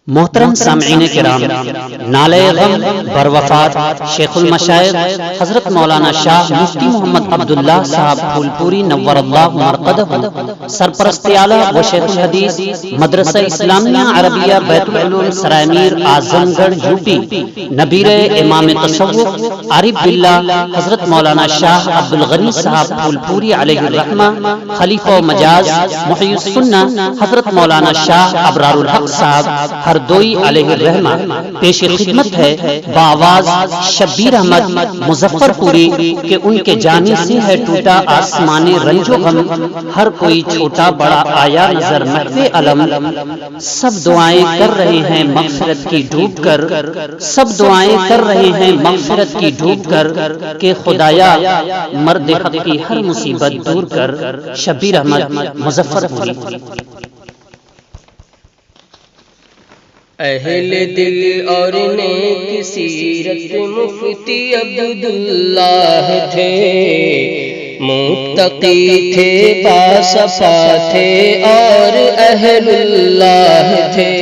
محترم سامعین کرام، نالے غم بروفات شیخ المشائخ حضرت مولانا شاہ مفتی محمد عبداللہ صاحب پھولپوری نور اللہ مرقدہ سرپرست اعلیٰ و شیخ الحدیث مدرسہ اسلامیہ عربیہ بیت العلوم سرائے میر اعظم گڑھ یوپی، نبیر امام تصوف عارف باللہ حضرت مولانا شاہ عبدالغنی صاحب پھولپوری علیہ الرحمہ، خلیفہ و مجاز محیی السنہ حضرت مولانا شاہ ابرار الحق صاحب ہردوئی علیہ الرحمہ، پیش خدمت ہے بآواز شبیر احمد مظفر پوری کہ ان کے جانے سے ہے ٹوٹا آسمان رنج و غم، ہر کوئی چھوٹا بڑا آیا نظر محو علم، سب دعائیں کر رہے ہیں مغفرت کی ڈوب کر، سب دعائیں کر رہے ہیں مغفرت کی ڈوب کر کہ خدایا مرد حق کی ہر مصیبت دور کر۔ شبیر احمد مظفر پوری۔ اہل دل اور نیک سیرت مفتی عبداللہ تھے، متقی تھے باصفا تھے اور اہل اللہ تھے،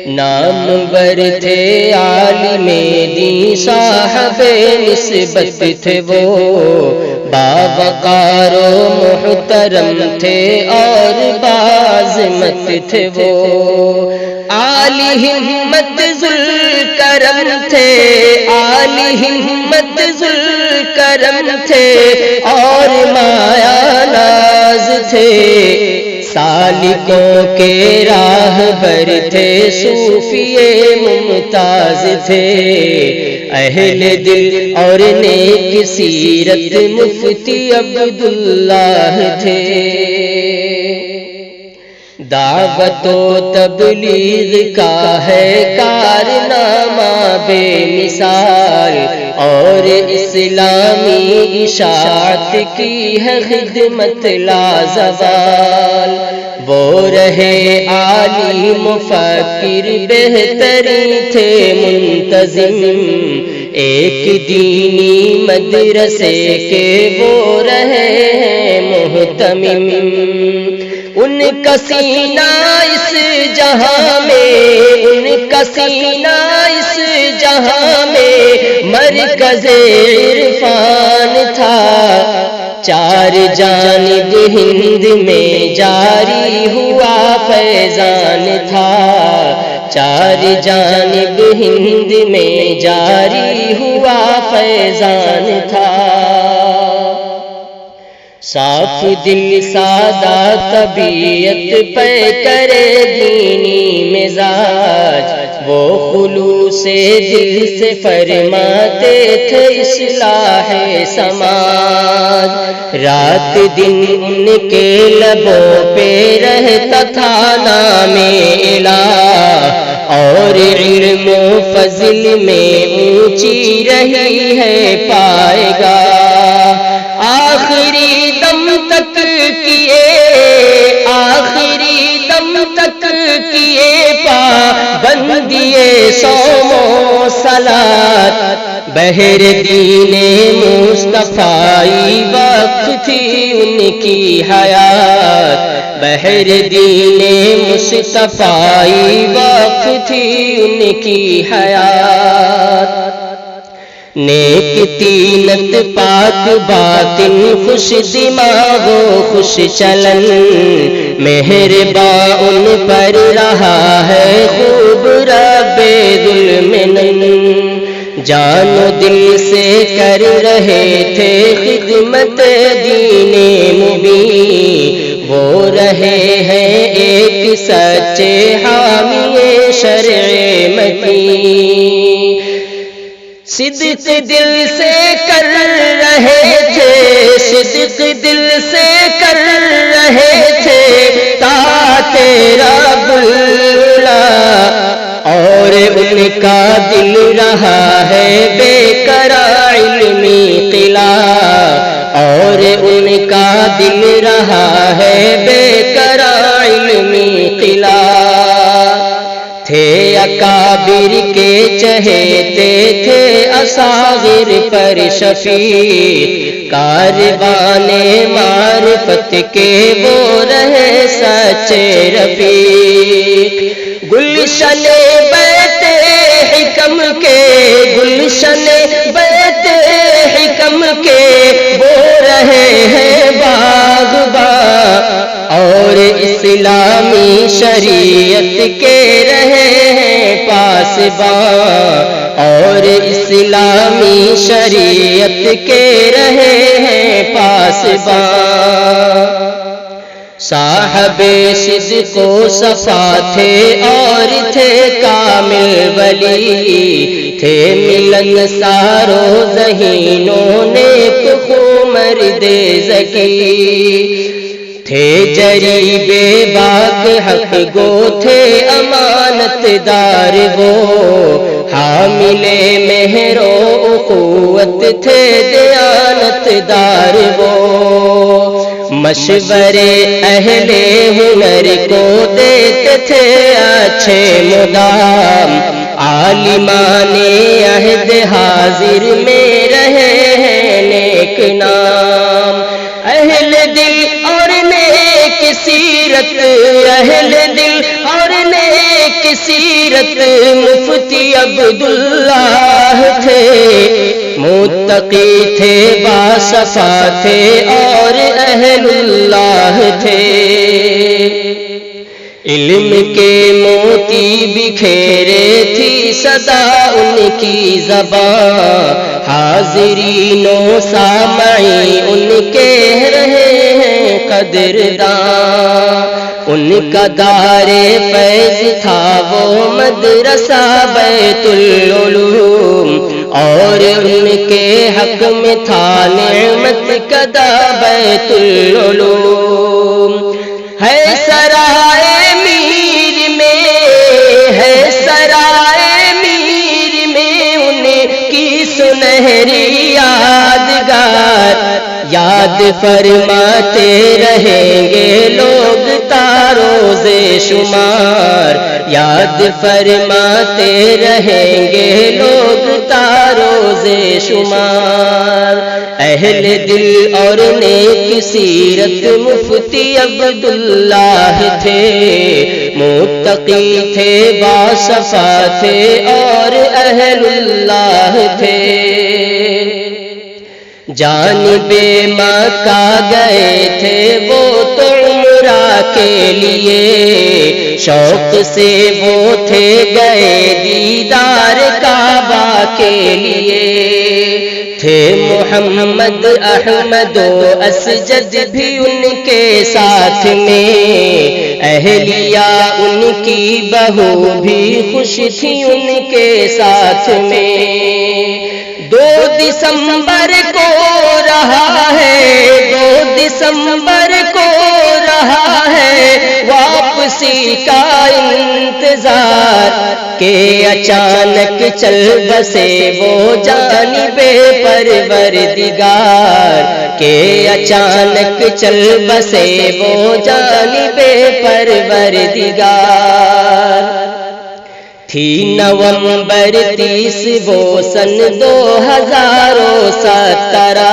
نامور تھے عالم دین صاحب نسبت تھے، وہ باوقار و محترم تھے اور باعظمت تھے، وہ عالی ہمت ذوالکرم تھے، عالی ہمت ذوالکرم تھے اور مایا ناز تھے، سالکوں کے راہبر تھے، صوفی ممتاز تھے، اہل دل اور نیک سیرت مفتی عبداللہ تھے، دعوت و تبلیغ کا ہے کارنامہ بے مثال، اور اسلامی اشاعت کی ہے خدمت لازوال، وہ رہے عالی مفکر بہترین تھے منتظم، ایک دینی مدرسے کے وہ رہے ہیں محتمم، ان کا سینہ اس جہاں میں، ان کا سینہ اس جہاں میں مرکز عرفان تھا، چار جانب ہند میں جاری ہوا فیضان تھا، چار جانب ہند میں جاری ہوا فیضان تھا، صاف دل سادہ طبیعت پہ کرے دینی مزاج، وہ خلوص دل سے فرماتے تھے اصلاح سماج، رات دن ان کے لبوں پہ رہتا تھا نام الہ، اور علم و فضل میں اونچی رہی ہے پائے گا، آخری دم تک کیے، آخری دم تک کیے پابندیے صوم و صلاۃ، بہر دین مصطفی وقت تھی ان کی حیات، بہر دین مصطفی وقت تھی ان کی حیات، نیک تینت پاک باطن خوش دماغ و خوش چلن، مہرباں ان پر رہا ہے خوب رب ذوالمنن، جان و دل سے کر رہے تھے خدمت دین مبین، وہ رہے ہیں ایک سچے حامی شرع متین، صدق دل سے کر رہے تھے، صدق دل سے کر رہے تھے تا تیرا بلا، اور ان کا دل رہا ہے بے قرار علمی قلعہ، اور ان کا دل رہا ہے بے قرار علمی قلعہ، تھے اکابر کے چہیتے تھے اصاغر پر شفیق، کاروان معرفت کے وہ رہے سچے رفیق، گلشن بیت حکم کے، گلشن بیت حکم کے بو رہے ہیں باغباں، اور اسلامی شریعت کے رہے ہیں پاسباں، اور اسلامی شریعت کے رہے ہیں پاسباں۔ صاحب صدق و صفا تھے اور تھے کامل ولی، تھے ملن سارو ذہینوں نیک خو مرد ذکی، تھے جری بے باک حق گو، تھے امانت دار وہ، حامل مہر و اخوت تھے دیانت دار وہ، مشورے اہل ہنر کو دیتے تھے اچھے مدام، عالمان عہد حاضر میں رہے ہیں نیک نام، اہل دل اور نیک سیرت، اہل دل اور نیک سیرت مفتی عبداللہ تھے، متقی تھے باصفا تھے اور اہل اللہ تھے، علم کے موتی بکھیرے تھی صدا ان کی زبان، حاضرین و سامعین ان کے رہے ہیں قدرداں، ان کا دار فیض تھا وہ مدرسہ بیت العلوم، اور ان کے حق میں تھا نعمت کا بیت العلوم، ہے سرائے میر میں، ہے سرائے میر میں ان کی سنہری یادگار، یاد فرماتے رہیں گے لوگ تاروز شمار، یاد فرماتے رہیں گے لوگ تاروز شمار، اہل دل اور نیک سیرت مفتی عبداللہ تھے، متقی تھے باصفا تھے اور اہل اللہ تھے، جانب مکہ گئے تھے وہ تو عمرہ کے لیے، شوق سے وہ تھے گئے دیدار کعبہ کے لیے، تھے محمد احمد و اسجد بھی ان کے ساتھ میں، اہلیہ ان کی بہو بھی خوش تھی ان کے ساتھ میں، 2 دسمبر کو رہا ہے، 2 دسمبر کو رہا ہے واپسی کا انتظار، کہ اچانک چل بسے وہ جانب پروردگار، کہ اچانک چل بسے وہ جانب پروردگار، تھی نومبر 30 وہ سن 2017،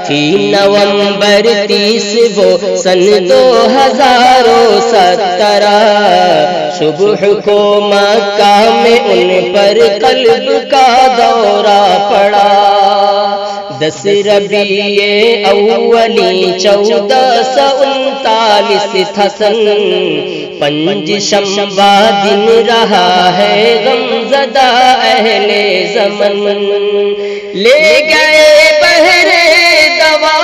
تھی نومبر 30 وہ سن 2017، صبح کو مکہ میں ان پر قلب کا دورہ پڑا، 10 ربیع اولی 1439 تھا سن، 5 شنبہ دن رہا ہے غم زدہ اہل زمن، لے گئے بحر دوا،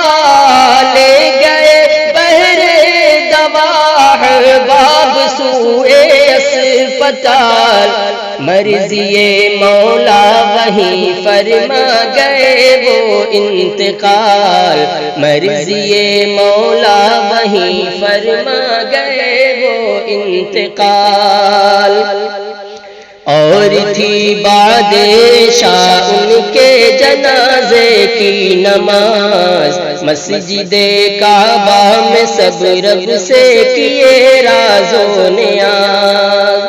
لے گئے بحر دوا، باب سوئے اسپتال، مرضی مولا وہیں فرما گئے وہ انتقال، مرضی مولا وہیں فرما گئے وہ انتقال، اور تھی بعد عشاء ان کے جنازے کی نماز، مسجد کعبہ میں سب رب سے کیے راز و نیاز،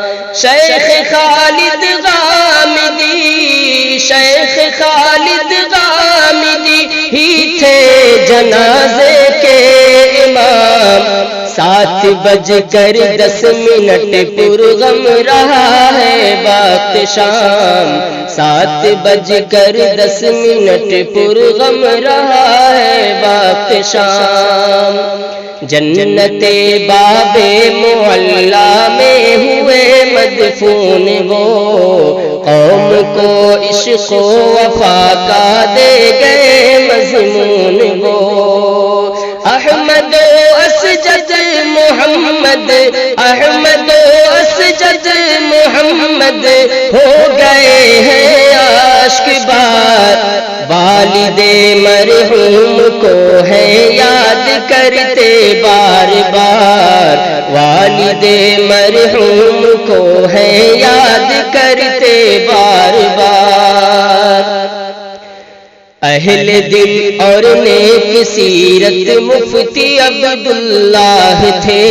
شیخ خالد غامدی، شیخ خالد غامدی ہی تھے جنازے کے امام، 7:10 پرغم رہا ہے وقت شام، 7:10 پرغم رہا ہے وقت شام۔ جنت باب معلا میں ہوئے مدفون وہ، قوم کو عشق و وفا کا دے گئے مضمون وہ۔ احمد و اسجد محمد، احمد و اسجد محمد ہو گئے ہیں عاشق بار، والد مرحوم کو ہے یاد کرتے بار بار، والد مرحوم کو ہے یاد کرتے بار بار۔ اہل دل اور نیک سیرت مفتی عبداللہ تھے،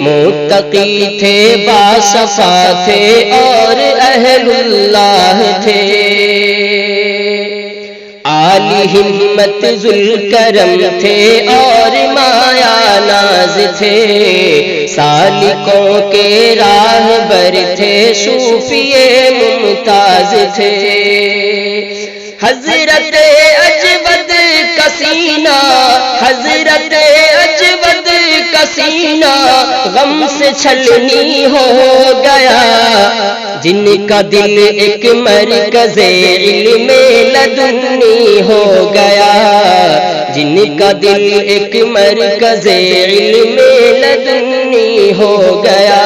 متقی تھے، باصفا تھے اور اہل اللہ تھے۔ عالی ہمت ذوالکرم تھے اور مایا ناز تھے، سالکوں کے راہبر تھے، صوفی ممتاز تھے۔ حضرت اجود کا سینہ، حضرت اجود کا سینہ غم سے چھلنی ہو گیا، جن کا دل ایک مرکز علم لدنی ہو گیا، جن کا دل ایک مرکز علم لدنی ہو گیا۔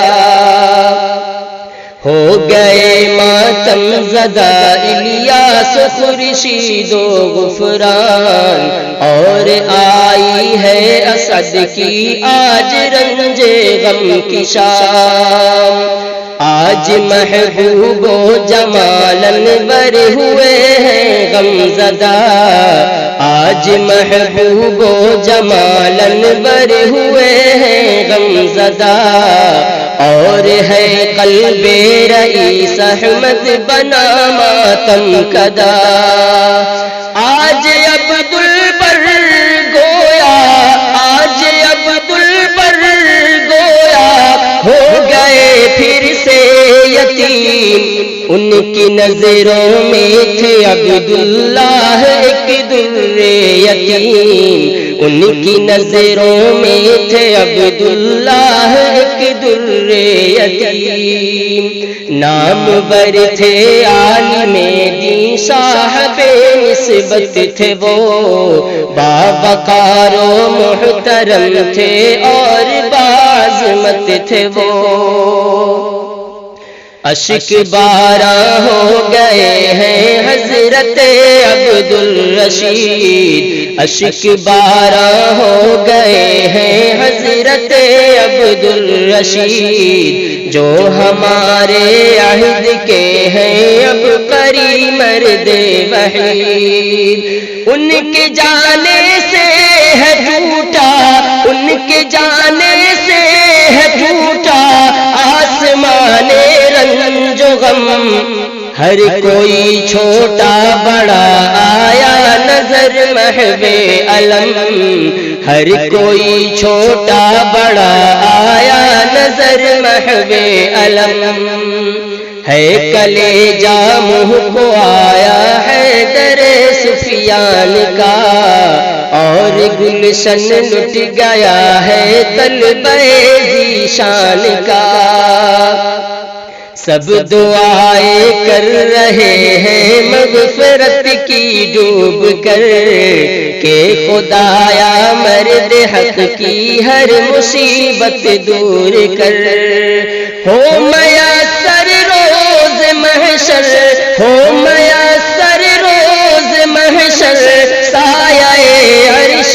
ہو گئے ماتم زدہ الیاس خورشید و غفران، اور آئی ہے اسد کی آج رنج غم کی شام۔ آج محبوب و جمال انور ہوئے ہیں غم زدہ، آج محبوب و جمال انور ہوئے ہیں غم زدہ، اور ہے قلب رئیس احمد بنا ماتم کدا۔ آج عبدالبر گویا، آج عبدالبر گویا ہو گئے پھر سے یتیم، ان کی نظروں میں تھے عبداللہ ایک در یتیم، ان کی نظروں میں تھے عبداللہ ایک در یتیم۔ نامور تھے عالم دین، صاحب نسبت تھے وہ، باوقار و محترم تھے اور باعظمت تھے وہ۔ اشک باراں ہو گئے ہیں حضرت عبدالرشید، اشک باراں ہو گئے ہیں حضرت عبدالرشید، جو ہمارے عہد کے ہیں اب قری مرد وحید۔ ان کے جانے سے ہے ٹوٹا، ان کے جانے سے ہے ٹوٹا آسمان رنج و غم، ہر کوئی چھوٹا بڑا آیا نظر محو علم، ہر کوئی چھوٹا بڑا آیا نظر محو علم۔ ہے کلیجہ منہ کو آیا حیدر سفیان کا، اور گلشن لٹ گیا ہے طلبہ ذیشان کا۔ سب دعائیں کر رہے ہیں مغفرت کی ڈوب کر، کہ خدایا مرد حق کی ہر مصیبت دور کر۔ ہو میسر روز محشر، ہو میسر روز محشر، سایہ عرش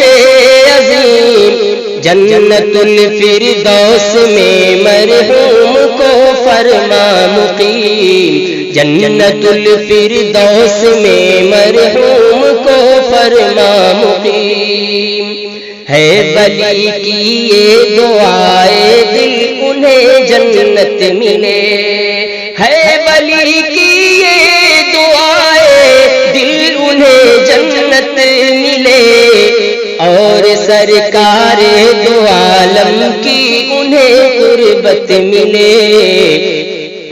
عظیم، جنت الفردوس میں مرحوم کو فرما مقیم، جنت الفردوس میں مرحوم کو فرما مقیم۔ ہے ولی کی یہ دعائے دل انہیں جنت ملے، ہے ولی کی یہ دعائے دل انہیں جنت ملے، اور سرکار دو عالم کی انہیں قربت ملے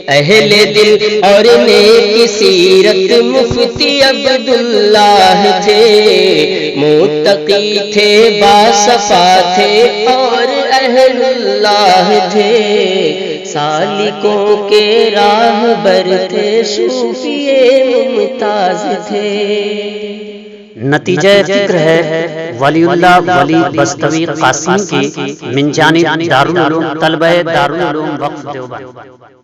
اہل دل اور نیک سیرت مفتی عبداللہ تھے متقی تھے باصفا تھے اور اہل اللہ تھے سالکوں کے راہبر تھے صوفی ممتاز تھے نتیجہ فکر ہے ولی اللہ ولی بستوی قاسم کی من جانب دارالعلوم طلبہ دارالعلوم وقف دیوبند